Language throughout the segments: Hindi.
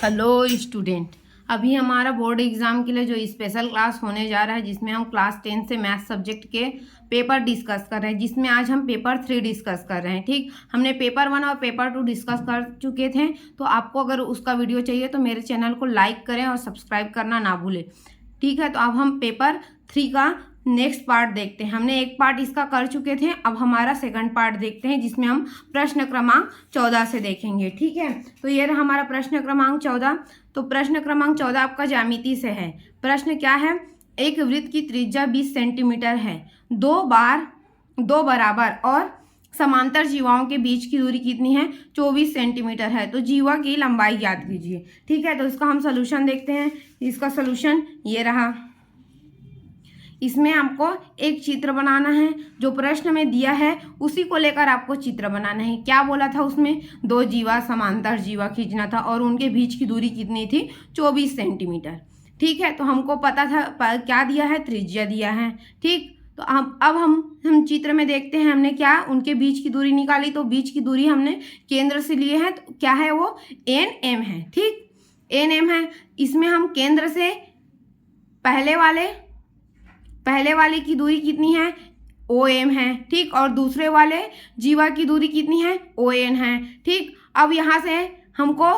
हेलो स्टूडेंट, अभी हमारा बोर्ड एग्ज़ाम के लिए जो स्पेशल क्लास होने जा रहा है, जिसमें हम क्लास 10 से मैथ सब्जेक्ट के पेपर डिस्कस कर रहे हैं, जिसमें आज हम पेपर 3 डिस्कस कर रहे हैं। ठीक, हमने पेपर 1 और पेपर 2 डिस्कस कर चुके थे। तो आपको अगर उसका वीडियो चाहिए तो मेरे चैनल को लाइक करें और सब्सक्राइब करना ना भूलें। ठीक है, तो अब हम पेपर 3 का नेक्स्ट पार्ट देखते हैं। हमने एक पार्ट इसका कर चुके थे, अब हमारा सेकंड पार्ट देखते हैं, जिसमें हम प्रश्न क्रमांक 14 से देखेंगे। ठीक है, तो ये रहा हमारा प्रश्न क्रमांक 14। तो प्रश्न क्रमांक 14 आपका ज्यामिति से है। प्रश्न क्या है? एक वृत्त की त्रिज्या 20 सेंटीमीटर है। दो बराबर और समांतर जीवाओं के बीच की दूरी कितनी है? 24 सेंटीमीटर है। तो जीवा की लंबाई ज्ञात कीजिए। ठीक है, तो इसका हम सॉल्यूशन देखते हैं। इसका सॉल्यूशन ये रहा। इसमें आपको एक चित्र बनाना है, जो प्रश्न में दिया है उसी को लेकर आपको चित्र बनाना है। क्या बोला था उसमें? दो जीवा समांतर जीवा खींचना था और उनके बीच की दूरी कितनी थी? 24 सेंटीमीटर। ठीक है, तो हमको पता था क्या दिया है? त्रिज्या दिया है। ठीक, तो अब हम चित्र में देखते हैं हमने क्या उनके बीच की दूरी निकाली। तो बीच की दूरी हमने केंद्र से लिए हैं, तो क्या है वो? NM है। ठीक, NM है। इसमें हम केंद्र से पहले वाले की दूरी कितनी है? OM है। ठीक, और दूसरे वाले जीवा की दूरी कितनी है? ON है। ठीक, अब यहाँ से हमको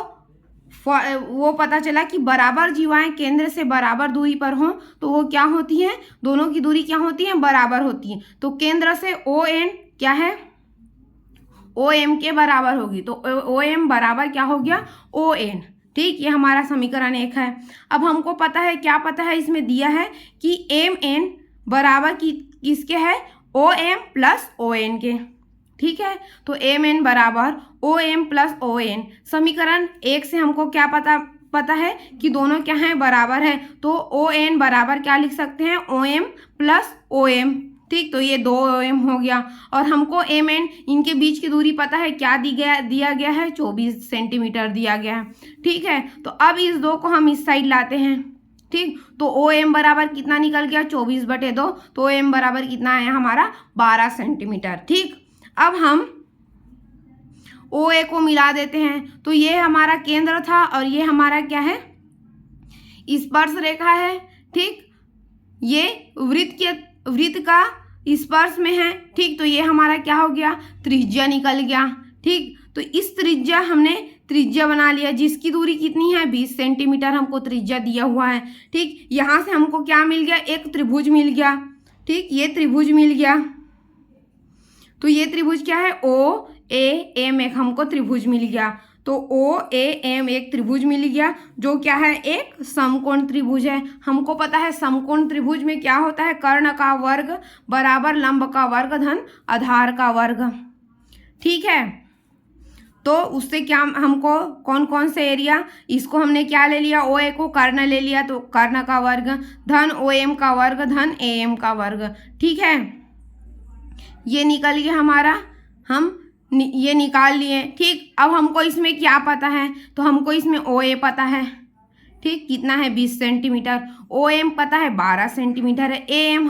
वो पता चला कि बराबर जीवाएं केंद्र से बराबर दूरी पर हों तो वो क्या होती हैं? दोनों की दूरी क्या होती है? बराबर होती है। तो केंद्र से ON क्या है? OM के बराबर होगी। तो OM बराबर क्या हो गया? ON। ठीक, ये हमारा समीकरण 1 है। अब हमको पता है, क्या पता है? इसमें दिया है कि MN बराबर किसके है? OM प्लस ON के। ठीक है, तो MN बराबर OM प्लस ON। समीकरण 1 से हमको क्या पता है कि दोनों क्या हैं? बराबर है। तो ON बराबर क्या लिख सकते हैं? OM plus OM। ठीक, तो ये 2 OM हो गया। और हमको MN इनके बीच की दूरी पता है, क्या दिया गया है? 24 सेंटीमीटर दिया गया है। ठीक है, तो अब इस 2 को हम इस साइड लाते हैं। ठीक, तो OM बराबर कितना निकल गया? 24/2। तो OM बराबर कितना है हमारा? 12 सेंटीमीटर। ठीक, अब हम OA को मिला देते हैं। तो ये हमारा केंद्र था और ये हमारा क्या है? स्पर्श रेखा है। ठीक, ये वृत्त का स्पर्श में है। ठीक, तो ये हमारा क्या हो गया? त्रिज्या निकल गया। ठीक, तो इस हमने त्रिज्या बना लिया, जिसकी दूरी कितनी है? 20 सेंटीमीटर हमको त्रिज्या दिया हुआ है। ठीक, यहाँ से हमको क्या मिल गया? एक त्रिभुज मिल गया। ठीक, ये त्रिभुज मिल गया। तो ये त्रिभुज क्या है? OAM एक हमको त्रिभुज मिल गया। तो OAM एक त्रिभुज मिल गया, जो क्या है? एक समकोण त्रिभुज है। हमको पता है समकोण त्रिभुज में क्या होता है? कर्ण का वर्ग बराबर लंब का वर्ग धन आधार का वर्ग। ठीक है, तो उससे क्या हमको कौन कौन से एरिया? इसको हमने क्या ले लिया? OA को कर्ण ले लिया, तो कर्ण का वर्ग धन OM का वर्ग धन AM का वर्ग। ठीक है, ये निकल गया हमारा, हम ये निकाल लिए। ठीक, अब हमको इसमें क्या पता है? तो हमको इसमें OA पता है। ठीक, कितना है? 20 सेंटीमीटर। OM पता है 12 सेंटीमीटर है। AM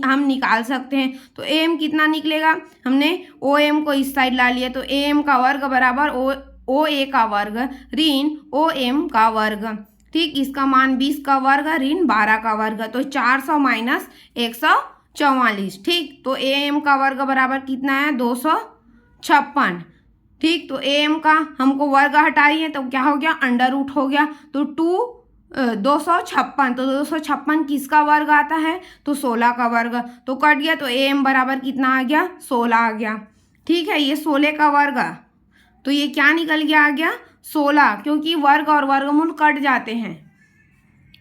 हम निकाल सकते हैं। तो AM कितना निकलेगा? हमने OM को इस साइड ला लिया, तो AM का वर्ग बराबर OA का वर्ग ऋण OM का वर्ग। ठीक, इसका मान 20 का वर्ग ऋण 12 का वर्ग, तो 400 माइनस 144। ठीक, तो AM का वर्ग बराबर कितना है? 256। ठीक, तो AM का हमको वर्ग हटाइए तो क्या हो गया? अंडर रूट हो गया। तो 256। तो 256 किसका वर्ग आता है? तो 16 का वर्ग। तो कट गया, तो AM बराबर कितना आ गया? 16 आ गया। ठीक है, ये 16 का वर्ग, तो ये क्या निकल गया? आ गया 16, क्योंकि वर्ग और वर्गमूल कट जाते हैं।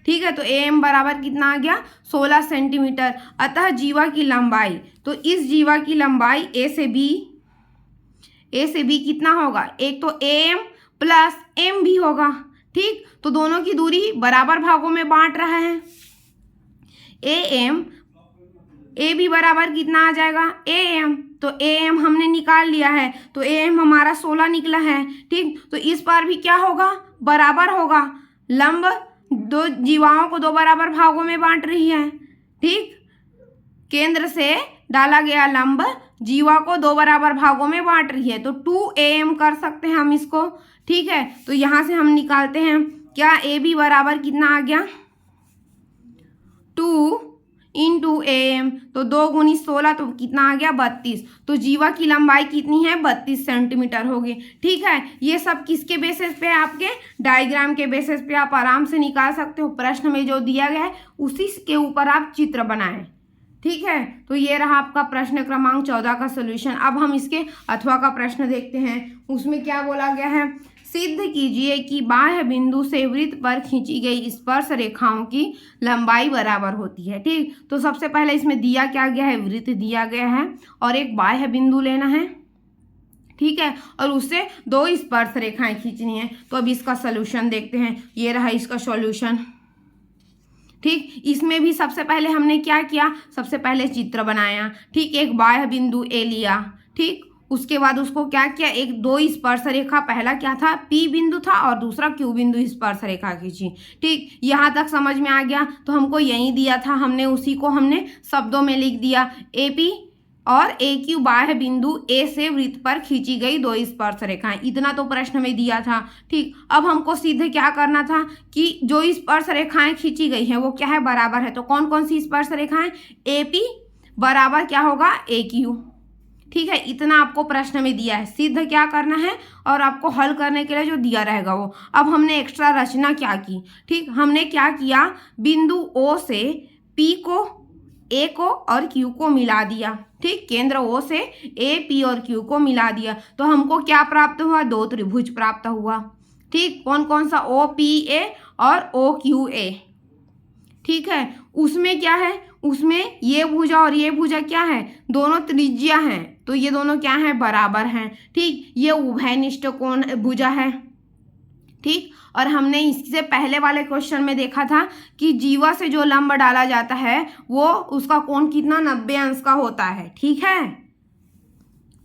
ठीक है, तो AM बराबर कितना आ गया? 16 सेंटीमीटर। अतः जीवा की लंबाई, तो इस जीवा की लंबाई A से B कितना होगा? एक तो AM प्लस MB होगा। ठीक, तो दोनों की दूरी बराबर भागों में बांट रहा है। AB बराबर कितना आ जाएगा? AM। तो AM हमने निकाल लिया है, तो AM हमारा 16 निकला है। ठीक, तो इस बार भी क्या होगा? बराबर होगा। लंब दो जीवाओं को 2 बराबर भागों में बांट रही है। ठीक, केंद्र से डाला गया लंब जीवा को 2 बराबर भागों में बांट रही है, तो 2AM कर सकते हैं हम इसको। ठीक है, तो यहाँ से हम निकालते हैं क्या ए बी बराबर कितना आ गया 2 इंटू AM, तो 2 गुनी 16 तो कितना आ गया 32। तो जीवा की लंबाई कितनी है 32 सेंटीमीटर होगी। ठीक है, ये सब किसके बेसिस पे है, आपके डायग्राम के बेसिस पे आप आराम से निकाल सकते हो। प्रश्न में जो दिया गया है उसी के ऊपर आप चित्र बनाएं। ठीक है, तो ये रहा आपका प्रश्न क्रमांक 14 का सोल्यूशन। अब हम इसके अथवा का प्रश्न देखते हैं। उसमें क्या बोला गया है, सिद्ध कीजिए कि बाह्य बिंदु से वृत्त पर खींची गई स्पर्श रेखाओं की लंबाई बराबर होती है। ठीक, तो सबसे पहले इसमें दिया क्या गया है, वृत्त दिया गया है और एक बाह्य बिंदु लेना है। ठीक है, और उससे 2 स्पर्श रेखाएं खींचनी है। तो अब इसका सोल्यूशन देखते हैं। ये रहा इसका सॉल्यूशन। ठीक, इसमें भी सबसे पहले हमने क्या किया, सबसे पहले चित्र बनाया। ठीक, एक बाह्य बिंदु ए लिया। ठीक, उसके बाद उसको क्या किया, एक 2 स्पर्श रेखा, पहला क्या था P बिंदु था और दूसरा Q बिंदु स्पर्श रेखा खींची। ठीक, यहाँ तक समझ में आ गया। तो हमको यही दिया था, हमने उसी को हमने शब्दों में लिख दिया। AP और AQ बाह्य बिंदु A से वृत्त पर खींची गई 2 स्पर्श रेखाएं, इतना तो प्रश्न में दिया था। ठीक, अब हमको सीधे क्या करना था कि जो स्पर्श रेखाएं खींची गई हैं वो क्या है, बराबर है। तो कौन कौन सी स्पर्श रेखाएं, AP बराबर क्या होगा AQ। ठीक है, इतना आपको प्रश्न में दिया है, सिद्ध क्या करना है और आपको हल करने के लिए जो दिया रहेगा वो। अब हमने एक्स्ट्रा रचना क्या की, ठीक, हमने क्या किया, बिंदु O से P को, A को और Q को मिला दिया। ठीक, केंद्र O से A, P और Q को मिला दिया तो हमको क्या प्राप्त हुआ, 2 त्रिभुज प्राप्त हुआ। ठीक, कौन कौन सा, OPA और OQA। ठीक है, उसमें क्या है, उसमें ये भुजा और ये भुजा क्या है, दोनों त्रिज्या हैं, तो ये दोनों क्या है, बराबर हैं। ठीक, ये उभयनिष्ठ कोण भुजा है। ठीक, और हमने इससे पहले वाले क्वेश्चन में देखा था कि जीवा से जो लंब डाला जाता है वो उसका कोण कितना, 90 अंश का होता है। ठीक है,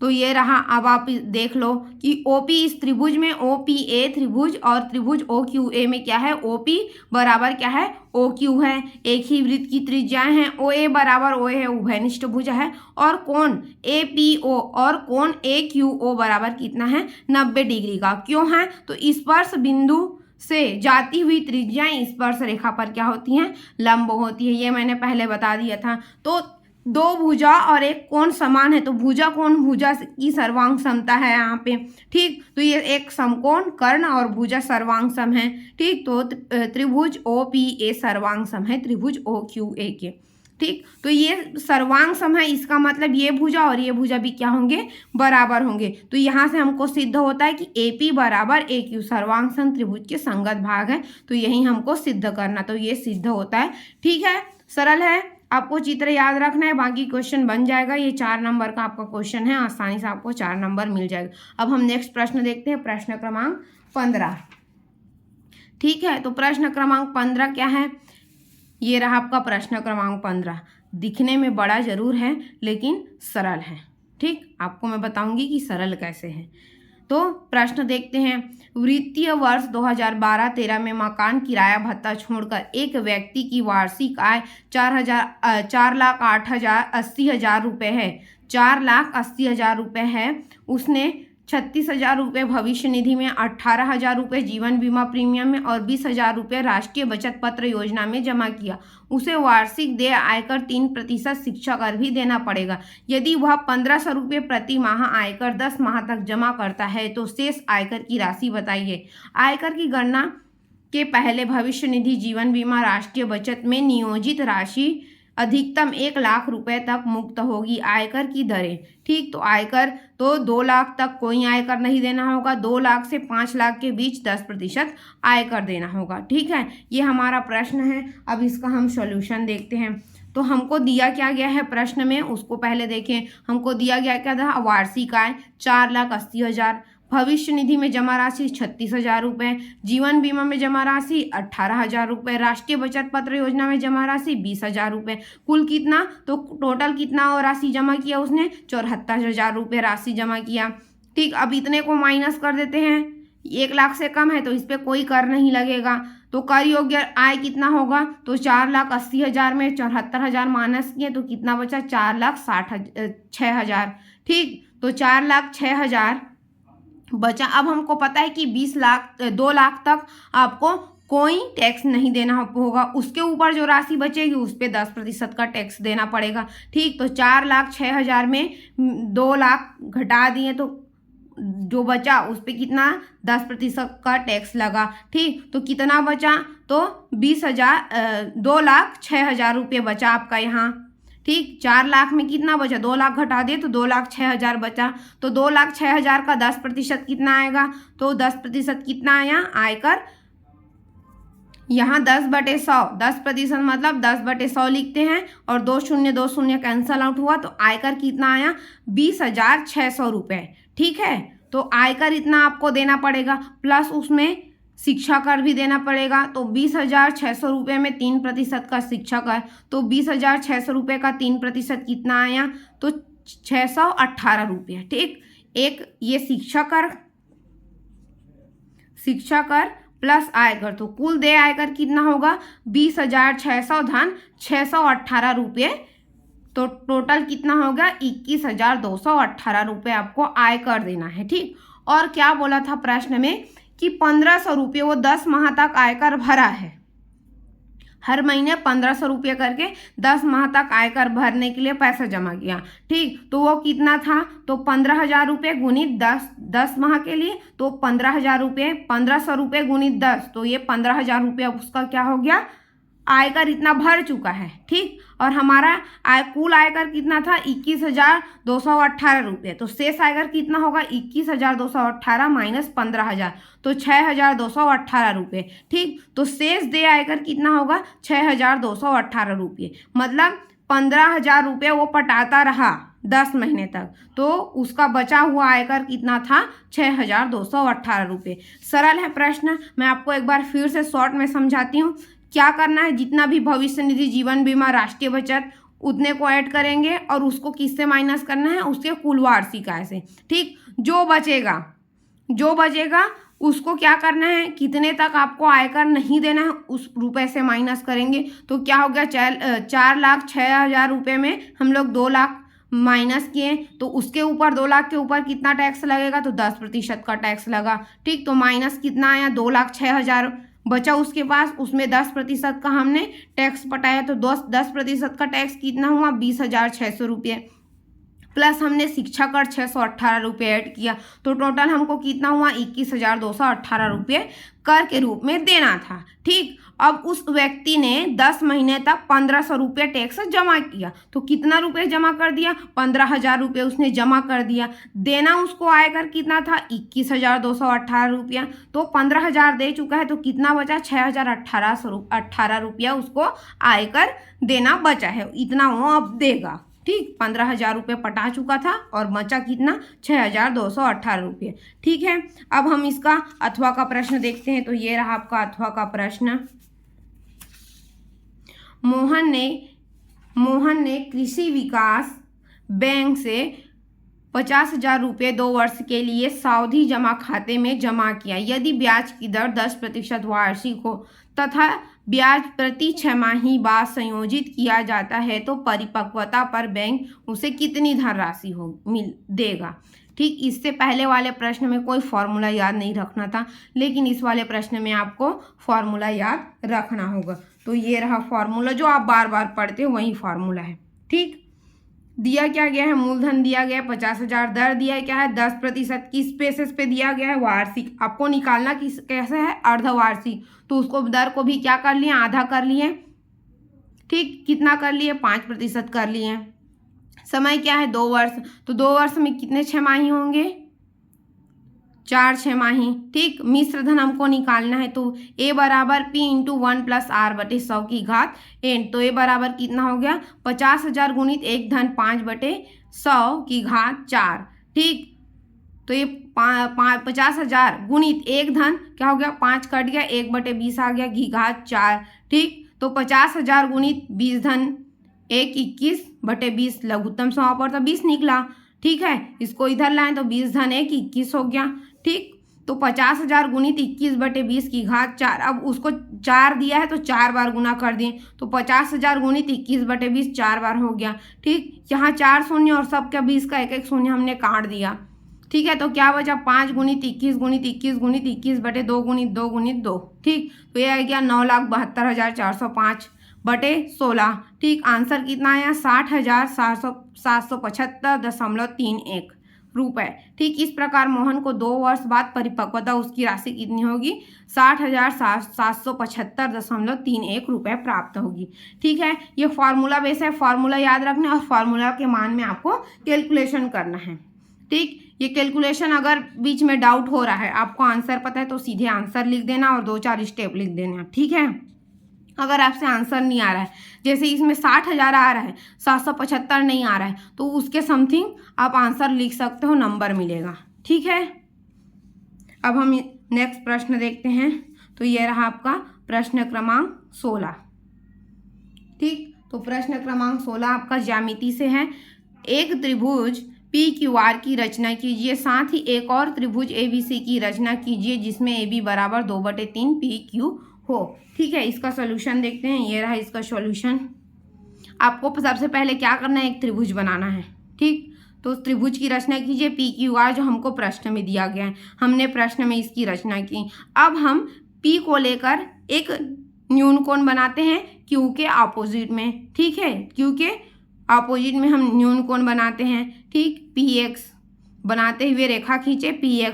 तो ये रहा। अब आप देख लो कि OP इस त्रिभुज में, OPA त्रिभुज और त्रिभुज OQA में क्या है, OP बराबर क्या है, OQ है। एक ही वृत्त की त्रिज्याएं हैं, OA बराबर OA है, उभयनिष्ठ भुजा है। और कोण APO और कोण AQO बराबर कितना है, 90 डिग्री का। क्यों है, तो स्पर्श बिंदु से जाती हुई त्रिज्याएं स्पर्श रेखा पर क्या होती हैं, लंब होती है। ये मैंने पहले बता दिया था। तो 2 भुजा और एक कोण समान है, तो भुजा कोण भुजा की सर्वांग समता है यहाँ पे। ठीक, तो ये एक समकोण कर्ण और भुजा सर्वांग सम है। ठीक, तो त्रिभुज OPA सर्वांग सम है त्रिभुज OQA के। ठीक, तो ये सर्वांग सम है, इसका मतलब ये भुजा और ये भुजा भी क्या होंगे, बराबर होंगे। तो यहाँ से हमको सिद्ध होता है कि AP बराबर AQ सर्वांग सम त्रिभुज के संगत भाग है। तो यही हमको सिद्ध करना, तो ये सिद्ध होता है। ठीक है, सरल है, आपको चित्र याद रखना है, बाकी क्वेश्चन बन जाएगा। ये 4 नंबर का आपका क्वेश्चन है, आसानी से आपको 4 नंबर मिल जाएगा। अब हम नेक्स्ट प्रश्न देखते हैं, प्रश्न क्रमांक 15। ठीक है, तो प्रश्न क्रमांक 15 क्या है, ये रहा आपका प्रश्न क्रमांक 15। दिखने में बड़ा जरूर है लेकिन सरल है। ठीक, आपको मैं बताऊंगी कि सरल कैसे है। तो प्रश्न देखते हैं, वित्तीय वर्ष 2012-13 में मकान किराया भत्ता छोड़कर एक व्यक्ति की वार्षिक आय 4,08,80,000 रुपये है। 4,80,000 रुपये है। उसने 36,000 रुपये भविष्य निधि में, 18,000 रुपये जीवन बीमा प्रीमियम में और 20,000 रुपये राष्ट्रीय बचत पत्र योजना में जमा किया। उसे वार्षिक देय आयकर 3% शिक्षा कर भी देना पड़ेगा। यदि वह 1,500 रुपये प्रति माह आयकर 10 माह तक जमा करता है तो शेष आयकर की राशि बताइए। आयकर की गणना के पहले भविष्य निधि जीवन बीमा राष्ट्रीय बचत में नियोजित राशि अधिकतम 1 लाख रुपए तक मुक्त होगी। आयकर की दरें, ठीक, तो आयकर तो 2 लाख तक कोई आयकर नहीं देना होगा, 2 लाख से 5 लाख के बीच 10% आयकर देना होगा। ठीक है, ये हमारा प्रश्न है। अब इसका हम सॉल्यूशन देखते हैं। तो हमको दिया क्या गया है प्रश्न में, उसको पहले देखें। हमको दिया गया क्या था, वार्षिक आय 4,80,000, भविष्य निधि में जमा राशि 36,000 रुपये, जीवन बीमा में जमा राशि 18,000 रुपये, राष्ट्रीय बचत पत्र योजना में जमा राशि 20,000 रुपये। कुल कितना, तो टोटल कितना और राशि जमा किया उसने, 74,000 रुपये राशि जमा किया। ठीक, अब इतने को माइनस कर देते हैं, 1 लाख से कम है तो इस पर कोई कर नहीं लगेगा। तो कर योग्य आय कितना होगा, तो 4,80,000 में 74,000 माइनस किए तो कितना बचा, 4,06,000। ठीक, तो 4,06,000 बचा। अब हमको पता है कि 2 लाख तक आपको कोई टैक्स नहीं देना होगा। उसके ऊपर जो राशि बचेगी उस पर 10% का टैक्स देना पड़ेगा। ठीक, तो 4,06,000 में 2 लाख घटा दिए तो जो बचा उस पर कितना 10% का टैक्स लगा। ठीक, तो कितना बचा, तो 2,06,000 रुपये बचा आपका यहाँ। ठीक, 4 लाख में कितना बचा, 2 लाख घटा दिए तो 2,06,000 बचा। तो 2,06,000 का 10% कितना आएगा, तो 10% कितना आया आयकर, यहाँ 10/100, 10% मतलब 10/100 लिखते हैं और 2 शून्य कैंसल आउट हुआ तो आयकर कितना आया 20,600 रुपये। ठीक है, तो आयकर इतना आपको देना पड़ेगा, प्लस उसमें शिक्षा कर भी देना पड़ेगा। तो 20,600 रुपये में 3% का शिक्षा कर, तो 20,600 रुपये का 3% कितना आया, तो 618 रुपये। ठीक, एक ये शिक्षा कर प्लस आयकर, तो कुल देय आयकर कितना होगा 20,600 धन 618 रुपये, तो टोटल कितना होगा 21,218 रुपये आपको आयकर देना है। ठीक, और क्या बोला था प्रश्न में कि 1,500 रुपये वो 10 माह तक आयकर भरा है, हर महीने 1,500 रुपये करके 10 माह तक आयकर भरने के लिए पैसा जमा किया। ठीक, तो वो कितना था, तो 15,000 रुपये गुणित 10 माह के लिए, तो 15,000 रुपये, 1,500 रुपये गुणित 10, तो ये 15,000 रुपये उसका क्या हो गया, आयकर इतना भर चुका है। ठीक, और हमारा कुल आयकर कितना था 21,218 रुपये, तो शेष आयकर कितना होगा 21,218 माइनस 15,000, तो 6,218 रुपये। ठीक, तो शेष देय आयकर कितना होगा 6,218 रुपये, मतलब 15,000 रुपये वो पटाता रहा 10 महीने तक, तो उसका बचा हुआ आयकर कितना था 6,218 रुपये। सरल है प्रश्न, मैं आपको एक बार फिर से शॉर्ट में समझाती हूँ। क्या करना है, जितना भी भविष्य निधि, जीवन बीमा, राष्ट्रीय बचत उतने को ऐड करेंगे और उसको किससे माइनस करना है, उसके कुल वार्षिक आय से। ठीक, जो बचेगा उसको क्या करना है, कितने तक आपको आयकर नहीं देना है उस रुपए से माइनस करेंगे। तो क्या हो गया 4,06,000 रुपये में हम लोग 2 लाख माइनस किए, तो उसके ऊपर 2 लाख के ऊपर कितना टैक्स लगेगा, तो 10% का टैक्स लगा। ठीक, तो माइनस कितना आया 2,06,000 बचा उसके पास, उसमें 10% का हमने टैक्स पटाया, तो 10% का टैक्स कितना हुआ 20,600 रुपये, प्लस हमने शिक्षा कर 618 रुपये ऐड किया, तो टोटल हमको कितना हुआ 21,218 रुपये कर के रूप में देना था। ठीक, अब उस व्यक्ति ने 10 महीने तक 1,500 रुपये टैक्स जमा किया, तो कितना रुपये जमा कर दिया 15,000 रुपये उसने जमा कर दिया। देना उसको आयकर कितना था 21,218 रुपया, तो 15,000 दे चुका है, तो कितना बचा 6,018 रुपया उसको आयकर देना बचा है, इतना वो अब देगा। ठीक, 15,000 रुपये पटा चुका था और बचा कितना 6,218 रुपये। ठीक है, अब हम इसका अथवा का प्रश्न देखते हैं। तो ये रहा आपका अथवा का प्रश्न। मोहन ने कृषि विकास बैंक से 50,000 रुपये 2 वर्ष के लिए सावधि जमा खाते में जमा किया। यदि ब्याज की दर 10% वार्षिक हो तथा ब्याज प्रति 6 माही बाद संयोजित किया जाता है, तो परिपक्वता पर बैंक उसे कितनी धनराशि देगा। ठीक, इससे पहले वाले प्रश्न में कोई फॉर्मूला याद नहीं रखना था, लेकिन इस वाले प्रश्न में आपको फॉर्मूला याद रखना होगा। तो ये रहा फॉर्मूला, जो आप बार बार पढ़ते हो वही फॉर्मूला है। ठीक, दिया क्या गया है, मूलधन दिया गया है 50,000, दर दिया है क्या है 10%, किस बेसिस पे दिया गया है वार्षिक, आपको निकालना कैसे है अर्धवार्षिक, तो उसको दर को भी क्या कर लिए आधा कर लिए। ठीक, कितना कर लिए 5% कर लिए। समय क्या है 2 वर्ष, तो 2 वर्ष में कितने 6 माही होंगे 4 6 माही। ठीक, मिश्र धन हमको निकालना है, तो a बराबर p इंटू 1 प्लस r बटे 100 की घात n, तो a बराबर कितना हो गया 50,000 गुणित 1 धन 5 बटे 100 की घात 4। ठीक, तो ये 50,000 गुणित 1 धन क्या हो गया 5 कट गया 1/20 आ गया घी घात 4। ठीक, तो 50,000 गुणित 20 धन 1 21/20 लघुत्तम समापवर्त 20 निकला। ठीक है, इसको इधर लाएं तो 20 धन 1 21 हो गया। ठीक, तो 50,000 गुणित 21/20 की घात 4, अब उसको 4 दिया है तो 4 बार गुना कर दिए, तो 50,000 गुणित 21/20 4 बार हो गया। ठीक, यहाँ 4 शून्य और सबका 20 का 1 1 शून्य हमने काट दिया, ठीक है, तो क्या बचा 5 गुणित 21 गुणित 21 गुणित 21 बटे 2 गुणित 2 गुणित 2। ठीक, तो ये आ गया 9,72,405/16। ठीक, आंसर कितना आया 60,775.31 रुपए। ठीक, इस प्रकार मोहन को 2 वर्ष बाद परिपक्वता उसकी राशि कितनी होगी 60,775.31 रुपए प्राप्त होगी। ठीक है, ये फॉर्मूला बेस है, फॉर्मूला याद रखना और फॉर्मूला के मान में आपको कैलकुलेशन करना है। ठीक, ये कैलकुलेशन अगर बीच में डाउट हो रहा है, आपको आंसर पता है तो सीधे आंसर लिख देना और 2-4 स्टेप लिख देना। ठीक है, अगर आपसे आंसर नहीं आ रहा है, जैसे इसमें 60,000 आ रहा है 775 नहीं आ रहा है, तो उसके समथिंग आप आंसर लिख सकते हो, नंबर मिलेगा। ठीक है, अब हम नेक्स्ट प्रश्न देखते हैं। तो ये रहा आपका प्रश्न क्रमांक 16। ठीक, तो प्रश्न क्रमांक 16 आपका ज्यामिति से है। एक त्रिभुज PQR की रचना कीजिए, साथ ही एक और त्रिभुज ABC की रचना कीजिए जिसमें AB बराबर 2/3 PQ हो। ठीक है, इसका सॉल्यूशन देखते हैं। ये रहा इसका सॉल्यूशन। आपको सबसे पहले क्या करना है, एक त्रिभुज बनाना है। ठीक, तो त्रिभुज की रचना कीजिए PQR, जो हमको प्रश्न में दिया गया है, हमने प्रश्न में इसकी रचना की। अब हम P को लेकर एक न्यून कोण बनाते हैं Q के अपोजिट में। ठीक है, Q के अपोजिट में हम न्यून कोण बनाते हैं। ठीक, PX बनाते हुए रेखा खींचे PX।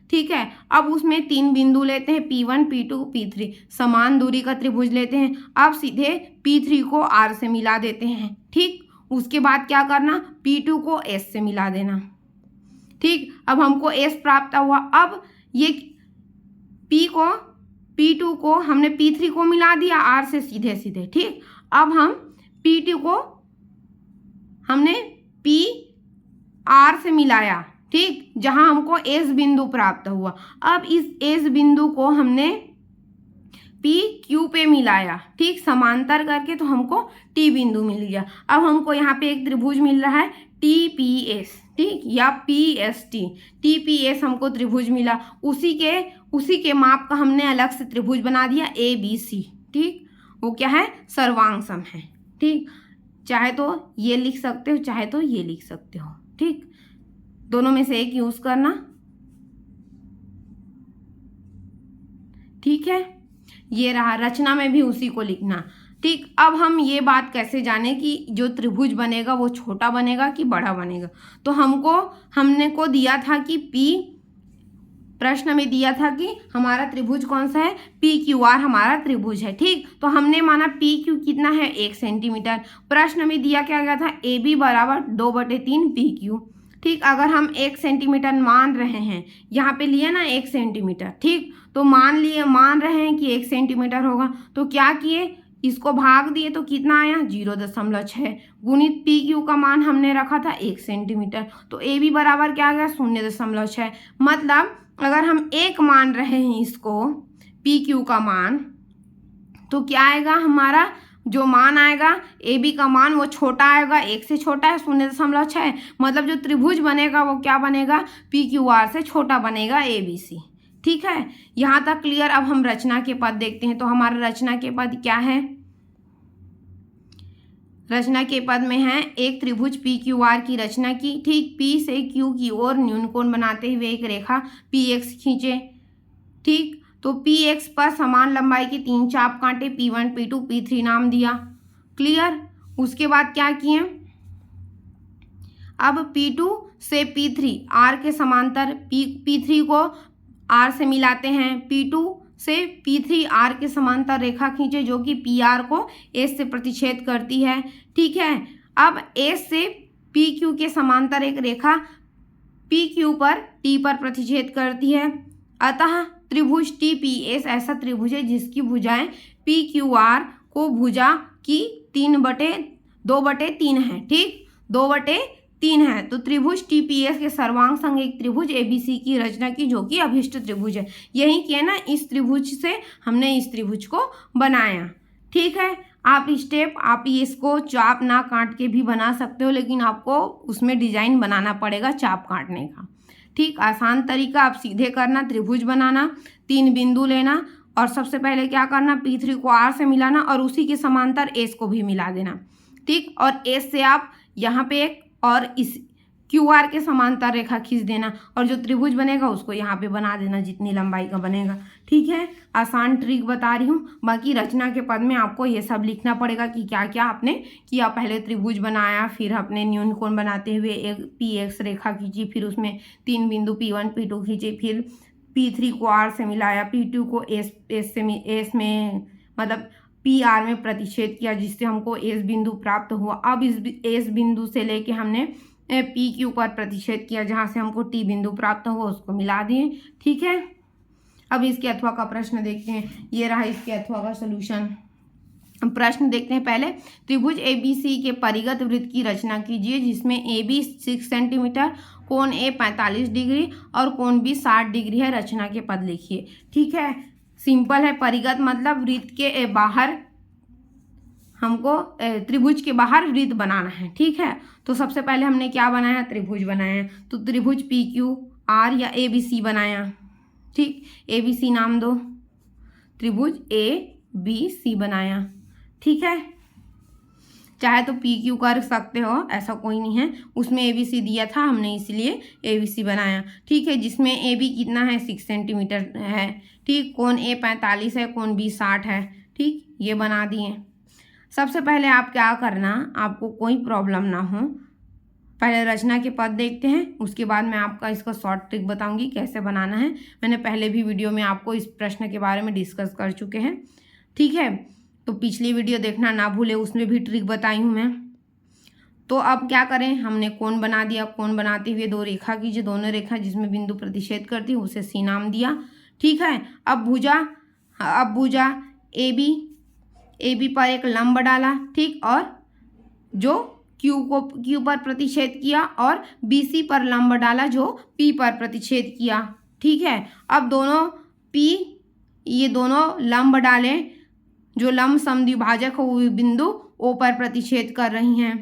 ठीक है, अब उसमें 3 बिंदु लेते हैं P1 P2 P3, समान दूरी का त्रिभुज लेते हैं। अब सीधे P3 को R से मिला देते हैं। ठीक, उसके बाद क्या करना, P2 को S से मिला देना। ठीक, अब हमको S प्राप्त हुआ। अब ये P2 को हमने P3 को मिला दिया R से सीधे सीधे। ठीक, अब हम P2 को हमने PR से मिलाया। ठीक, जहां हमको S बिंदु प्राप्त हुआ। अब इस S बिंदु को हमने PQ पे मिलाया। ठीक, समांतर करके, तो हमको T बिंदु मिल गया। अब हमको यहाँ पे एक त्रिभुज मिल रहा है TPS। ठीक, या PST। TPS हमको त्रिभुज मिला, उसी के माप का हमने अलग से त्रिभुज बना दिया ABC। ठीक, वो क्या है, सर्वांग सम है। ठीक, चाहे तो ये लिख सकते हो, चाहे तो ये लिख सकते हो। ठीक, दोनों में से एक यूज करना। ठीक है, ये रहा, रचना में भी उसी को लिखना। ठीक, अब हम ये बात कैसे जाने कि जो त्रिभुज बनेगा वो छोटा बनेगा कि बड़ा बनेगा। तो हमने को दिया था कि प्रश्न में दिया था कि हमारा त्रिभुज कौन सा है, PQR हमारा त्रिभुज है। ठीक, तो हमने माना PQ कितना है 1 सेंटीमीटर। प्रश्न में दिया क्या गया था, AB बराबर 2/3 PQ। ठीक, अगर हम 1 सेंटीमीटर मान रहे हैं, यहाँ पे लिए ना 1 सेंटीमीटर। ठीक, तो मान रहे हैं कि 1 सेंटीमीटर होगा, तो क्या किए, इसको भाग दिए तो कितना आया 0.6 गुणित PQ का मान हमने रखा था 1 सेंटीमीटर, तो AB बराबर क्या आ गया 0.6। मतलब अगर हम 1 मान रहे हैं इसको PQ का मान, तो क्या आएगा, हमारा जो मान आएगा AB का मान वो छोटा आएगा, 1 से छोटा है 0.6। मतलब जो त्रिभुज बनेगा वो क्या बनेगा, PQR से छोटा बनेगा ABC। ठीक है, यहाँ तक क्लियर। अब हम रचना के पद देखते हैं। तो हमारा रचना के पद क्या है, रचना के पद में है एक त्रिभुज PQR की रचना की। ठीक, P से Q की ओर न्यून कोण बनाते हुए एक रेखा PX खींचे। ठीक, तो PX पर समान लंबाई के 3 चाप कांटे, P1 P2 P3 नाम दिया। क्लियर, उसके बाद क्या किए, अब P2 से P3 R के समांतर P3 को R से मिलाते हैं। P2 से P3 R के समांतर रेखा खींचे जो कि PR को S से प्रतिच्छेद करती है। ठीक है, अब S से PQ के समांतर एक रेखा PQ पर T पर प्रतिच्छेद करती है। अतः त्रिभुज TPS ऐसा त्रिभुज है जिसकी भुजाएं PQR को भुजा की 2/3 है। ठीक, 2/3 है। तो त्रिभुज TPS के सर्वांग संग एक त्रिभुज ABC की रचना की जो कि अभिष्ट त्रिभुज है। यही किया ना, इस त्रिभुज से हमने इस त्रिभुज को बनाया। ठीक है, आप इसको चाप ना काट के भी बना सकते हो, लेकिन आपको उसमें डिजाइन बनाना पड़ेगा चाप काटने का। ठीक, आसान तरीका, आप सीधे करना, त्रिभुज बनाना, 3 बिंदु लेना और सबसे पहले क्या करना, P3 को R से मिलाना और उसी के समांतर S को भी मिला देना। ठीक, और S से आप यहाँ पे एक और इस QR के समांतर रेखा खींच देना और जो त्रिभुज बनेगा उसको यहाँ पे बना देना जितनी लंबाई का बनेगा। ठीक है, आसान ट्रिक बता रही हूँ। बाकी रचना के पद में आपको ये सब लिखना पड़ेगा कि क्या क्या आपने किया। पहले त्रिभुज बनाया, फिर अपने न्यूनकोण बनाते हुए एक PX रेखा खींची, फिर उसमें 3 बिंदु P1 P2 खींचे, फिर P3 को R से मिलाया, P2 को S में मतलब PR में प्रतिच्छेद किया, जिससे हमको S बिंदु प्राप्त हुआ। अब इस S बिंदु से लेके हमने PQ पर प्रतिच्छेद किया, जहाँ से हमको T बिंदु प्राप्त हुआ, उसको मिला दिए। ठीक है, अब इसके अथवा का प्रश्न देखते हैं। ये रहा इसके अथवा का सॉल्यूशन। प्रश्न देखते हैं पहले। त्रिभुज ABC के परिगत वृत्त की रचना कीजिए, जिसमें AB 6 सेंटीमीटर, कोण A 45 डिग्री और कोण B 60 डिग्री है। रचना के पद लिखिए। ठीक है, सिंपल है। परिगत मतलब वृत्त के बाहर, हमको त्रिभुज के बाहर वृत्त बनाना है। ठीक है, तो सबसे पहले हमने क्या बनाया, त्रिभुज बनाया। तो त्रिभुज PQR या ABC बनाया। ठीक, ABC नाम दो, त्रिभुज ABC बनाया। ठीक है, चाहे तो PQ कर सकते हो, ऐसा कोई नहीं है। उसमें ABC दिया था हमने, इसलिए ABC बनाया। ठीक है, जिसमें AB कितना है, 6 सेंटीमीटर है। ठीक, कोण A 45 है, कोण B 60 है। ठीक, ये बना दिए। सबसे पहले आप क्या करना, आपको कोई प्रॉब्लम ना हो, पहले रचना के पद देखते हैं, उसके बाद मैं आपका इसका शॉर्ट ट्रिक बताऊंगी कैसे बनाना है। मैंने पहले भी वीडियो में आपको इस प्रश्न के बारे में डिस्कस कर चुके हैं। ठीक है, तो पिछली वीडियो देखना ना भूले, उसमें भी ट्रिक बताई हूँ मैं। तो अब क्या करें, हमने कोण बना दिया। कोण बनाते हुए 2 रेखा कीजिए, दोनों रेखा जिसमें बिंदु प्रतिच्छेद करती है उसे C नाम दिया। ठीक है, अब भुजा AB पर एक लंब डाला। ठीक, और जो Q पर प्रतिच्छेद किया, और BC पर लंब डाला जो P पर प्रतिच्छेद किया। ठीक है, अब ये दोनों लंब डाले, जो लंब समद्विभाजक हो वो बिंदु O पर प्रतिच्छेद कर रही हैं।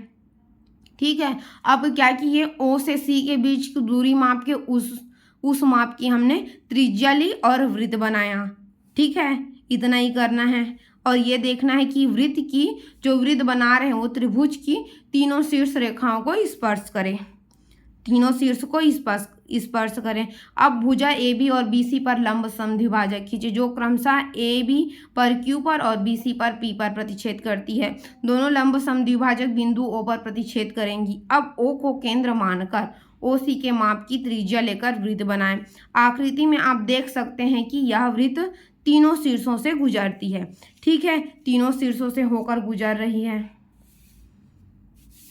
ठीक है, अब क्या किए, O से C के बीच की दूरी माप के उस माप की हमने त्रिज्या ली और वृत्त बनाया। ठीक है, इतना ही करना है। और ये देखना है कि जो वृत्त बना रहे हैं वो त्रिभुज की तीनों शीर्ष रेखाओं को स्पर्श करें, तीनों शीर्ष को स्पर्श करें। अब भुजा AB और BC पर लंब समद्विभाजक खींचे, जो क्रमशः AB पर Q पर और BC पर P पर प्रतिच्छेद करती है। दोनों लंब समद्विभाजक बिंदु O पर प्रतिच्छेद करेंगी। अब O को केंद्र मानकर OC के माप की त्रिज्या लेकर वृत्त बनाएं। आकृति में आप देख सकते हैं कि यह वृत्त तीनों शीर्षों से गुजरती है। ठीक है, तीनों शीर्षों से होकर गुजर रही है।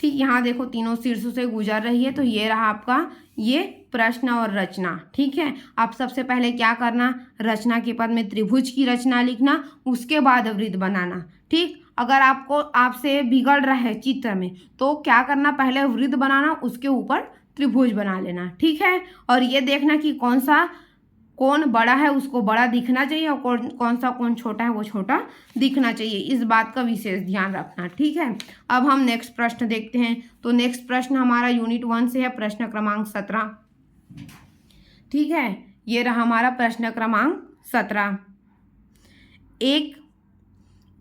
ठीक, यहाँ देखो तीनों शीर्षों से गुजर रही है। तो ये रहा आपका ये प्रश्न और रचना। ठीक है, आप सबसे पहले क्या करना, रचना के पद में त्रिभुज की रचना लिखना, उसके बाद वृत्त बनाना। ठीक, अगर आपसे बिगड़ रहा है चित्र में तो क्या करना, पहले वृत्त बनाना, उसके ऊपर त्रिभुज बना लेना। ठीक है, और ये देखना कि कौन सा कोण बड़ा है उसको बड़ा दिखना चाहिए, और कौन सा कोण छोटा है वो छोटा दिखना चाहिए। इस बात का विशेष ध्यान रखना। ठीक है, अब हम नेक्स्ट प्रश्न देखते हैं। तो नेक्स्ट प्रश्न हमारा यूनिट 1 से है, प्रश्न क्रमांक 17। ठीक है, ये रहा हमारा प्रश्न क्रमांक 17।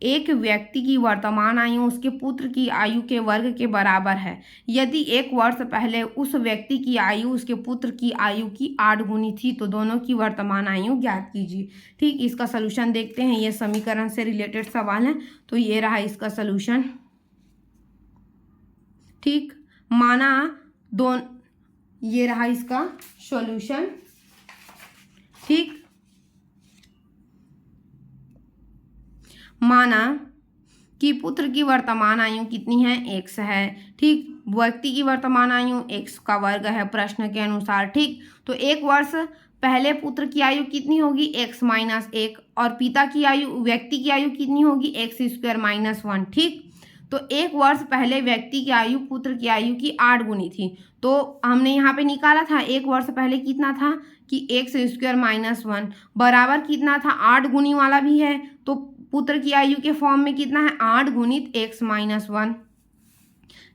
एक व्यक्ति की वर्तमान आयु उसके पुत्र की आयु के वर्ग के बराबर है। यदि 1 वर्ष पहले उस व्यक्ति की आयु उसके पुत्र की आयु की 8 गुनी थी, तो दोनों की वर्तमान आयु ज्ञात कीजिए। ठीक, इसका सलूशन देखते हैं। ये समीकरण से रिलेटेड सवाल है, तो ये रहा इसका सलूशन। ठीक, ये रहा इसका सॉल्यूशन। ठीक, माना कि पुत्र की वर्तमान आयु कितनी है, x है। ठीक, व्यक्ति की वर्तमान आयु x का वर्ग है प्रश्न के अनुसार। ठीक, तो 1 वर्ष पहले पुत्र की आयु कितनी होगी, x - 1, और पिता की आयु, व्यक्ति की आयु कितनी होगी, x² - 1। ठीक, तो 1 वर्ष पहले व्यक्ति की आयु पुत्र की आयु की 8 गुनी थी। तो हमने यहाँ पे निकाला था 1 वर्ष पहले कितना था कि x² - 1 बराबर कितना था, 8 गुनी वाला भी है, तो पुत्र की आयु के फॉर्म में कितना है, 8 गुणित x - 1।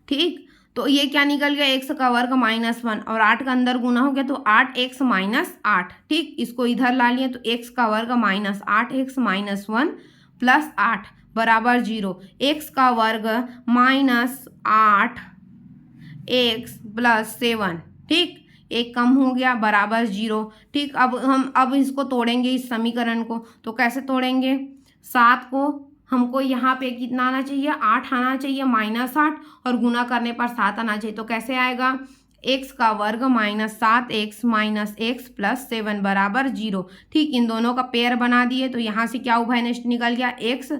ठीक, तो ये क्या निकल गया, x का वर्ग -1 और 8 का अंदर गुना हो गया, तो 8x - 8। ठीक, इसको इधर ला लिया, तो x का वर्ग -8x - 1 प्लस 8 बराबर 0। x का वर्ग -8, एक्स प्लस 7, ठीक, एक कम हो गया बराबर 0। ठीक, अब इसको तोड़ेंगे इस समीकरण को, तो कैसे तोड़ेंगे? 7 को हमको यहाँ पे कितना आना चाहिए? 8 आना चाहिए, -8, और गुना करने पर 7 आना चाहिए। तो कैसे आएगा? एक्स का वर्ग -7x माइनस एक्स प्लस 7 बराबर 0। ठीक, इन दोनों का पेयर बना दिए, तो यहाँ से क्या उभयनिष्ठ निकल गया? x,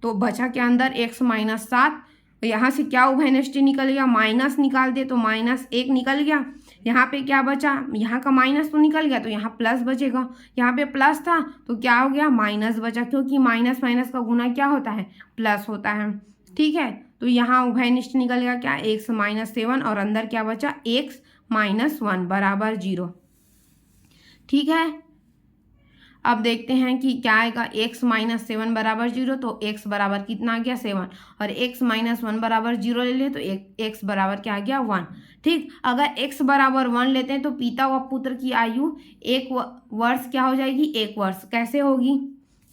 तो बचा क्या अंदर? x -7। यहाँ से क्या उभयनिष्ठ निकल गया? माइनस निकाल दे तो -1 निकल गया। यहाँ पे क्या बचा? यहाँ का माइनस तो निकल गया, तो यहाँ प्लस बचेगा। यहाँ पे प्लस था तो क्या हो गया? माइनस बचा, क्योंकि माइनस माइनस का गुना क्या होता है? प्लस होता है। ठीक है, तो यहाँ उभयनिष्ठ निकल गया क्या? x -7, और अंदर क्या बचा? x -1 बराबर 0। ठीक है, अब देखते हैं कि क्या आएगा। x -7 बराबर 0, तो x बराबर कितना आ गया? 7, और x -1 बराबर 0 ले ले तो x बराबर क्या आ गया? 1। ठीक, अगर x बराबर 1 लेते हैं तो पिता व पुत्र की आयु 1 वर्ष क्या हो जाएगी? 1 वर्ष। कैसे होगी?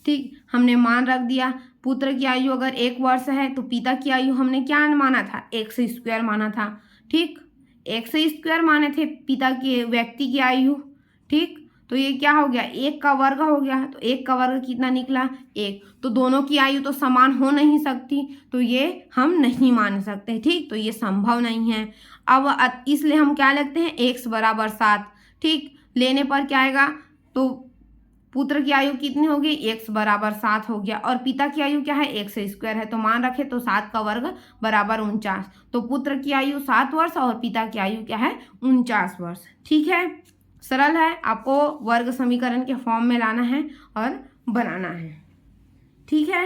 ठीक, हमने मान रख दिया, पुत्र की आयु अगर 1 वर्ष है तो पिता की आयु हमने क्या माना था? x² माना था। ठीक, x² माने थे पिता के व्यक्ति की आयु। ठीक, तो ये क्या हो गया? 1 का वर्ग हो गया, तो 1 का वर्ग कितना निकला? 1। तो दोनों की आयु तो समान हो नहीं सकती, तो ये हम नहीं मान सकते। ठीक, तो ये संभव नहीं है। अब इसलिए हम क्या लिखते हैं? x बराबर 7। ठीक, लेने पर क्या आएगा? तो पुत्र की आयु कितनी होगी? x बराबर 7 हो गया, और पिता की आयु क्या है? x² है, तो मान रखे तो 7 का वर्ग बराबर 49। तो पुत्र की आयु 7 वर्ष और पिता की आयु क्या है? 49 वर्ष। ठीक है, सरल है, आपको वर्ग समीकरण के फॉर्म में लाना है और बनाना है। ठीक है,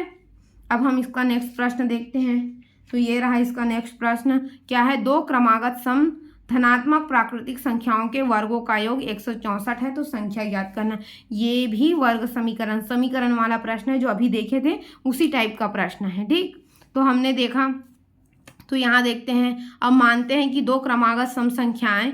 अब हम इसका नेक्स्ट प्रश्न देखते हैं। तो ये रहा इसका नेक्स्ट प्रश्न। क्या है? 2 क्रमागत सम धनात्मक प्राकृतिक संख्याओं के वर्गों का योग 164 है, तो संख्या ज्ञात करना। ये भी वर्ग समीकरण वाला प्रश्न है, जो अभी देखे थे उसी टाइप का प्रश्न है। ठीक, तो हमने देखा, तो यहाँ देखते हैं। अब मानते हैं कि 2 क्रमागत सम संख्याएं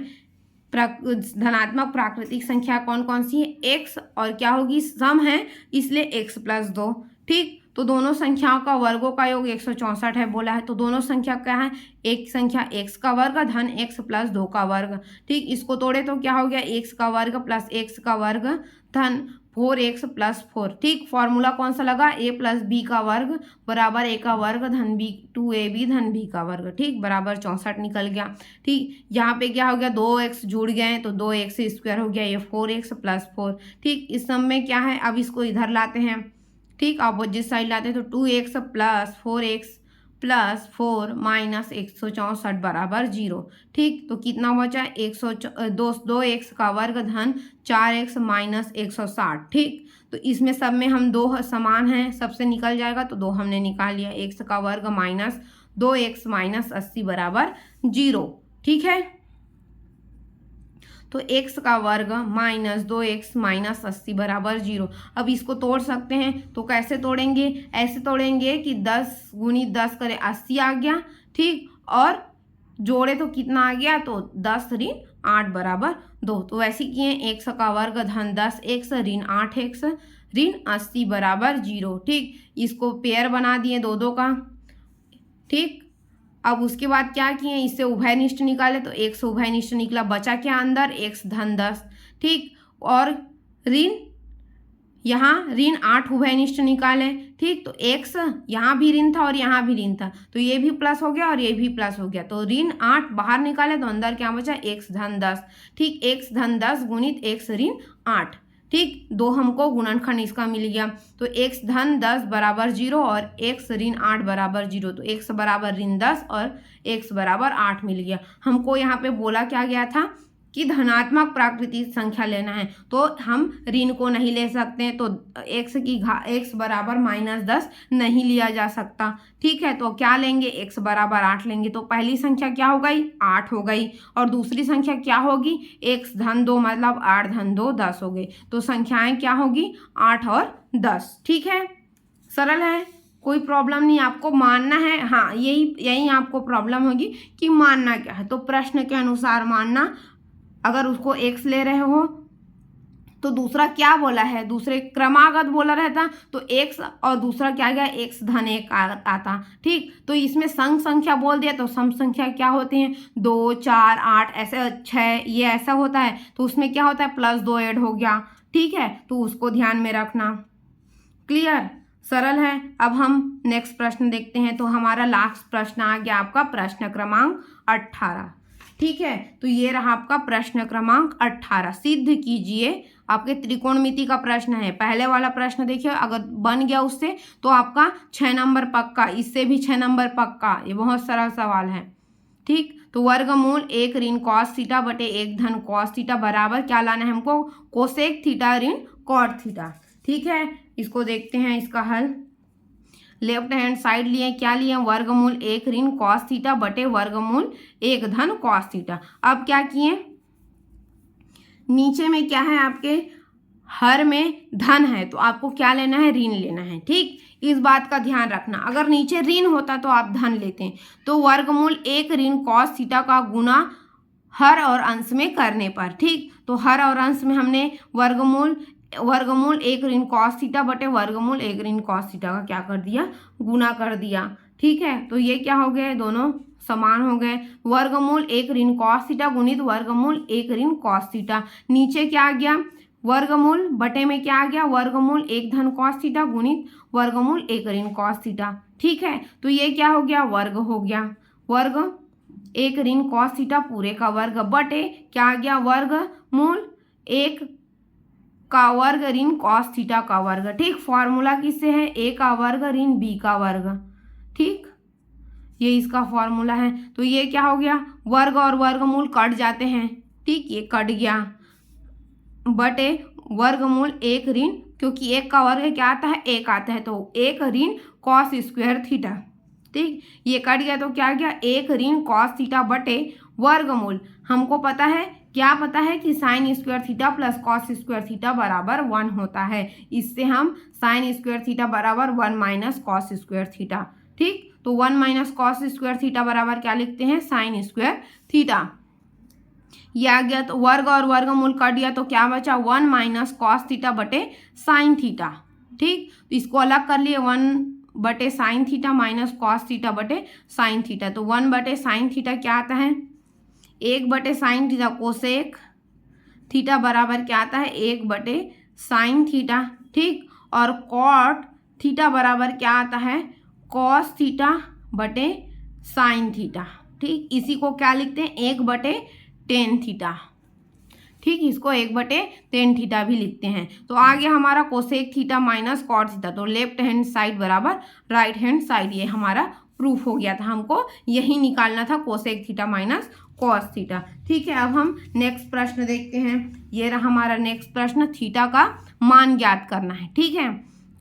धनात्मक प्राकृतिक संख्या कौन कौन सी है? x, और क्या होगी? सम है, इसलिए x + 2। ठीक, तो दोनों संख्याओं का वर्गों का योग 164 है बोला है, तो दोनों संख्या क्या है? एक संख्या x का वर्ग धन x + 2 का वर्ग। ठीक, इसको तोड़े तो क्या हो गया? x का वर्ग प्लस x का वर्ग धन 4x + 4। ठीक, फॉर्मूला कौन सा लगा? a + b का वर्ग बराबर a का वर्ग धन b 2ab धन b का वर्ग। ठीक, बराबर 64 निकल गया। ठीक, यहाँ पे क्या हो गया? 2x जुड़ गए तो 2x² हो गया, ये 4x + 4। ठीक, इस सम में क्या है? अब इसको इधर लाते हैं। ठीक, अपोजिट साइड लाते हैं, तो 2x + 4x + 4 माइनस 164 बराबर 0। ठीक, तो कितना बचा? 2x का वर्ग धन 4x माइनस 160। ठीक, तो इसमें सब में हम 2 समान हैं, सबसे निकल जाएगा, तो 2 हमने निकाल लिया। x का वर्ग माइनस 2x माइनस 80 बराबर 0। ठीक है, तो x का वर्ग माइनस 2x माइनस 80 बराबर 0। अब इसको तोड़ सकते हैं, तो कैसे तोड़ेंगे? ऐसे तोड़ेंगे कि 10 × 10 करे 80 आ गया। ठीक, और जोड़े तो कितना आ गया? तो 10 ऋण 8 बराबर 2। तो वैसे किए, x का वर्ग धन 10x ऋण 8x ऋण 80 बराबर 0। ठीक, इसको पेयर बना दिए 2 का। ठीक, अब उसके बाद क्या किए? इससे उभयनिष्ठ निकाले, तो x उभयनिष्ठ निकला, बचा क्या अंदर? x धन 10। ठीक, और ऋण यहाँ ऋण 8 उभयनिष्ठ निकाले। ठीक, तो x यहाँ भी ऋण था और यहाँ भी ऋण था, तो ये भी प्लस हो गया और ये भी प्लस हो गया, तो ऋण 8 बाहर निकाले तो अंदर क्या बचा? x धन 10। ठीक, x धन 10 गुणित x ऋण 8। ठीक, 2 हमको गुणनखंड इसका मिल गया, तो x धन 10 बराबर 0 और x ऋण 8 बराबर 0, तो x बराबर ऋण 10 और x बराबर 8 मिल गया। हमको यहाँ पे बोला क्या गया था कि धनात्मक प्राकृतिक संख्या लेना है, तो हम ऋण को नहीं ले सकते, तो x बराबर -10 नहीं लिया जा सकता। ठीक है, तो क्या लेंगे? x बराबर 8 लेंगे, तो पहली संख्या क्या हो गई? 8 हो गई, और दूसरी संख्या क्या होगी? x धन 2 मतलब 8 धन 2 10 हो गई, तो संख्याएं क्या होगी? 8 और 10। ठीक है, सरल है, कोई प्रॉब्लम नहीं, आपको मानना है। हाँ, यही आपको प्रॉब्लम होगी कि मानना क्या है, तो प्रश्न के अनुसार मानना। अगर उसको x ले रहे हो तो दूसरा क्या बोला है, दूसरे क्रमागत बोला रहता तो x और दूसरा क्या गया x धन 1 आता। ठीक, तो इसमें सम संख्या बोल दिया तो सम संख्या क्या होती हैं 2 4 8 ऐसे 6 ये ऐसा होता है, तो उसमें क्या होता है +2 ऐड हो गया। ठीक है, तो उसको ध्यान में रखना। क्लियर, सरल है। अब हम नेक्स्ट प्रश्न देखते हैं। तो हमारा लास्ट प्रश्न आ गया आपका प्रश्न क्रमांक 18। ठीक है, तो ये रहा आपका प्रश्न क्रमांक 18। सिद्ध कीजिए, आपके त्रिकोणमिति का प्रश्न है। पहले वाला प्रश्न देखिए, अगर बन गया उससे तो आपका 6 नंबर पक्का, इससे भी 6 नंबर पक्का। ये बहुत सरल सवाल है। ठीक, तो वर्गमूल 1 ऋण cos थीटा बटे 1 धन cos थीटा बराबर क्या लाना है हमको, कोसेक थीटा ऋण कॉट थीटा। ठीक है, इसको देखते हैं इसका हल। लेफ्ट हैंड साइड लिए क्या लिए, वर्गमूल 1 ऋण cos थीटा बटे वर्गमूल 1 धन cos थीटा। अब क्या किए, नीचे में क्या है आपके, हर में धन है तो आपको क्या लेना है, ऋण लेना है। ठीक, इस बात का ध्यान रखना। अगर नीचे ऋण होता तो आप धन लेते हैं। तो वर्गमूल 1 ऋण cos थीटा का गुना हर और अंश में करने पर। ठीक, तो हर और अंश में हमने वर्गमूल 1 ऋण cos थीटा बटे वर्गमूल 1 ऋण cos थीटा का क्या कर दिया, गुना कर दिया। ठीक है, तो ये क्या हो गए, दोनों समान हो गए। वर्गमूल 1 ऋण cos थीटा गुणित वर्गमूल 1 ऋण cos थीटा। नीचे क्या आ गया, वर्गमूल बटे में क्या आ गया, वर्गमूल 1 धन cos थीटा गुणित वर्गमूल 1 ऋण cos थीटा। ठीक है, तो ये क्या हो गया, वर्ग हो गया। वर्ग 1 ऋण cos थीटा पूरे का वर्ग बटे क्या आ गया, वर्गमूल 1 का वर्ग ऋण cos थीटा का वर्ग। ठीक, फॉर्मूला किससे है, a का वर्ग ऋण b का वर्ग। ठीक, ये इसका फॉर्मूला है। तो ये क्या हो गया, वर्ग और वर्गमूल कट जाते हैं। ठीक, ये कट गया बटे वर्गमूल 1 ऋण, क्योंकि 1 का वर्ग क्या आता है, 1 आता है, तो 1 ऋण cos स्क्वायर थीटा। ठीक, ये कट गया तो क्या गया, 1 ऋण cos थीटा बटे वर्गमूल, हमको पता है, क्या पता है कि sign square theta plus cos square theta बराबर 1 होता है। इससे हम साइन स्क्वायर थीटा बराबर 1 माइनस कॉस स्क्वायर थीटा। ठीक, तो 1 माइनस कॉस स्क्वायर थीटा बराबर क्या लिखते हैं, साइन स्क्वायर थीटा। ये आ गया, तो वर्ग और वर्गमूल कट दिया तो क्या बचा, 1 माइनस कॉस थीटा बटे साइन थीटा। ठीक, तो इसको अलग कर लिए, 1 बटे sine theta minus cos theta बटे साइन थीटा। तो 1 बटे साइन थीटा क्या आता है, 1 बटे साइन थीटा कोसेक थीटा बराबर क्या आता है, 1 बटे साइन थीटा। ठीक, और कॉट थीटा बराबर क्या आता है, कॉस थीटा बटे साइन थीटा। ठीक, इसी को क्या लिखते हैं, 1 बटे टेन थीटा। ठीक, इसको 1 बटे टेन थीटा भी लिखते हैं। तो आ गया हमारा cosec theta minus cot theta. तो लेफ्ट हैंड साइड बराबर राइट हैंड साइड, ये हमारा प्रूफ हो गया था। हमको यही निकालना था, cosec theta minus cos theta. ठीक है, अब हम नेक्स्ट प्रश्न देखते हैं। ये रहा हमारा नेक्स्ट प्रश्न, थीटा का मान ज्ञात करना है। ठीक है,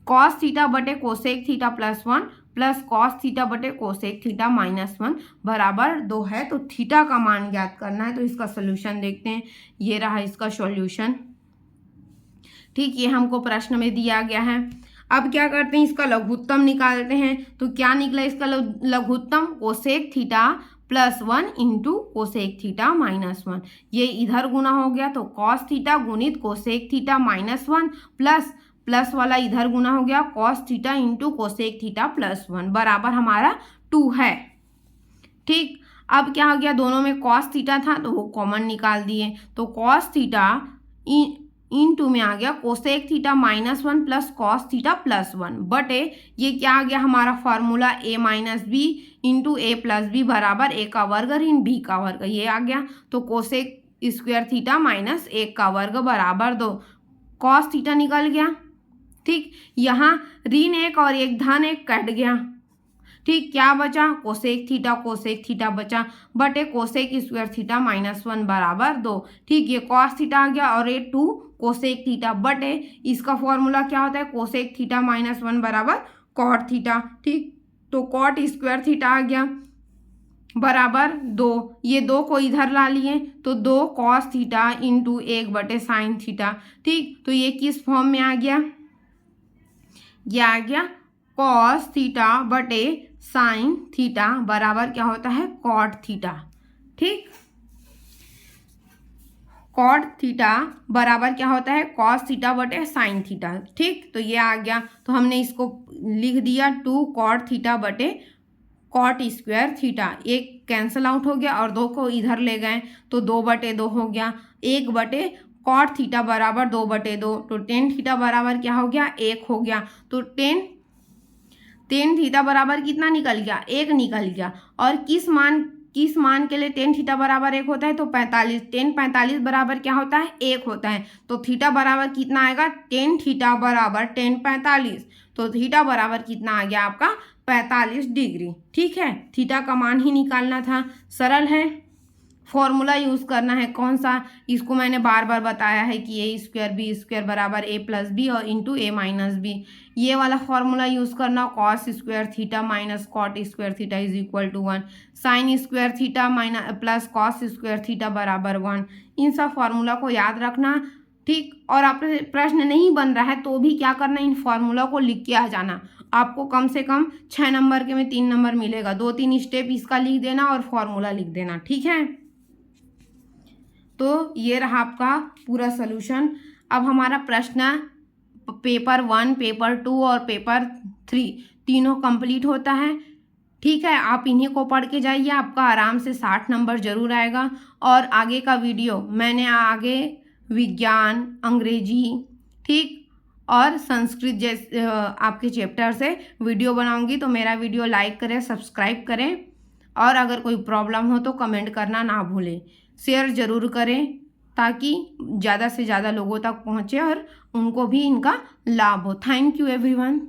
कॉस थीटा बटे cosec theta +1 plus cos theta बटे कोसेक थीटा -1 बराबर 2 है। तो थीटा का मान ज्ञात करना है। तो इसका सोल्यूशन देखते हैं। ये रहा इसका सॉल्यूशन। ठीक, ये हमको प्रश्न में दिया गया है। अब क्या करते हैं, इसका लघुत्तम निकालते हैं। तो क्या निकला इसका लघुत्तम, cosec theta +1 into cosec theta -1। ये इधर गुना हो गया तो कॉस थीटा गुणित कोसेक थीटा -1 प्लस वाला इधर गुना हो गया, cos theta into cosec theta +1 बराबर हमारा 2 है। ठीक, अब क्या हो गया, दोनों में कॉस थीटा था तो वो कॉमन निकाल दिए। तो कॉस थीटा इंटू में आ गया cosec theta -1 plus cos theta +1 बटे ये क्या आ गया हमारा formula, a minus b into a plus b बराबर a का वर्ग ऋण b का वर्ग। ये आ गया, तो कोसेक स्क्वायर थीटा माइनस 1 का वर्ग बराबर 2। कॉस थीटा निकल गया। ठीक, यहाँ ऋण 1 और 1 धन 1 कट गया। ठीक, क्या बचा, कोसेक थीटा बचा बटे कोसेक स्क्वायर थीटा -1 बराबर 2। ठीक, ये कॉस थीटा आ गया और ये 2 कोसेक थीटा बटे इसका फॉर्मूला क्या होता है, कोसेक थीटा -1 बराबर कॉट थीटा। ठीक, तो कॉट स्क्वायर थीटा आ गया बराबर 2। ये 2 को इधर ला लिए तो 2 कॉस थीटा इंटू 1 बटे साइन थीटा। ठीक, तो ये किस फॉर्म में आ गया, ये आ गया कॉस थीटा बटे साइन थीटा बराबर क्या होता है, कॉट थीटा। ठीक, कॉट थीटा बराबर क्या होता है, कॉस थीटा बटे साइन थीटा। ठीक, तो ये आ गया, तो हमने इसको लिख दिया 2 कॉट थीटा बटे कॉट स्क्वायर थीटा। एक कैंसल आउट हो गया और 2 को इधर ले गए तो 2/2 हो गया। 1 कॉट थीटा बराबर 2/2, तो टेन थीटा बराबर क्या हो गया, 1 हो गया। तो टेन थीटा बराबर कितना निकल गया, 1 निकल गया। और किस मान के लिए टेन थीटा बराबर 1 होता है, तो 45। टेन 45 बराबर क्या होता है, 1 होता है। तो थीटा बराबर कितना आएगा, टेन थीटा बराबर टेन 45। तो थीटा बराबर कितना आ गया आपका, 45 डिग्री। ठीक है, थीटा का मान ही निकालना था, सरल है। फॉर्मूला यूज़ करना है कौन सा, इसको मैंने बार बार बताया है कि a² b² बराबर a+b और इंटू a-b। ये वाला फॉर्मूला यूज़ करना, cos square theta minus cot square theta is equal to 1, sine square theta minus plus cos square theta बराबर 1। इन सब फॉर्मूला को याद रखना। ठीक, और आप प्रश्न नहीं बन रहा है तो भी क्या करना, इन फॉर्मूला को लिख के आ जाना। आपको कम से कम 6 नंबर के में 3 नंबर मिलेगा। 2-3 स्टेप इसका लिख देना और फॉर्मूला लिख देना। ठीक है, तो ये रहा आपका पूरा सॉल्यूशन। अब हमारा प्रश्न पेपर 1, पेपर 2 और पेपर 3 तीनों कंप्लीट होता है। ठीक है, आप इन्हीं को पढ़ के जाइए, आपका आराम से 60 नंबर जरूर आएगा। और आगे का वीडियो मैंने आगे विज्ञान, अंग्रेजी, ठीक, और संस्कृत जैसे आपके चैप्टर से वीडियो बनाऊंगी। तो मेरा वीडियो लाइक करें, सब्सक्राइब करें, और अगर कोई प्रॉब्लम हो तो कमेंट करना ना भूलें। शेयर ज़रूर करें ताकि ज़्यादा से ज़्यादा लोगों तक पहुँचे और उनको भी इनका लाभ हो। Thank you everyone.